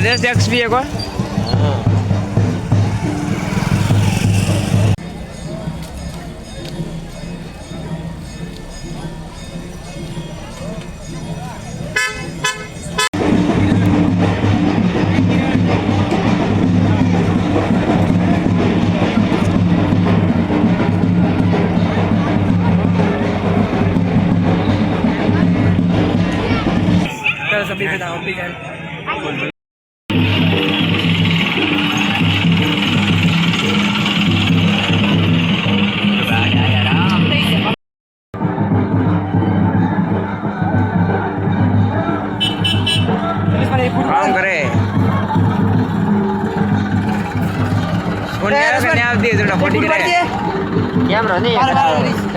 This next vehicle. Sabi kita kopi kan. काम करे phone क्या करने आप दिए थोड़ा फोटो क्या क्या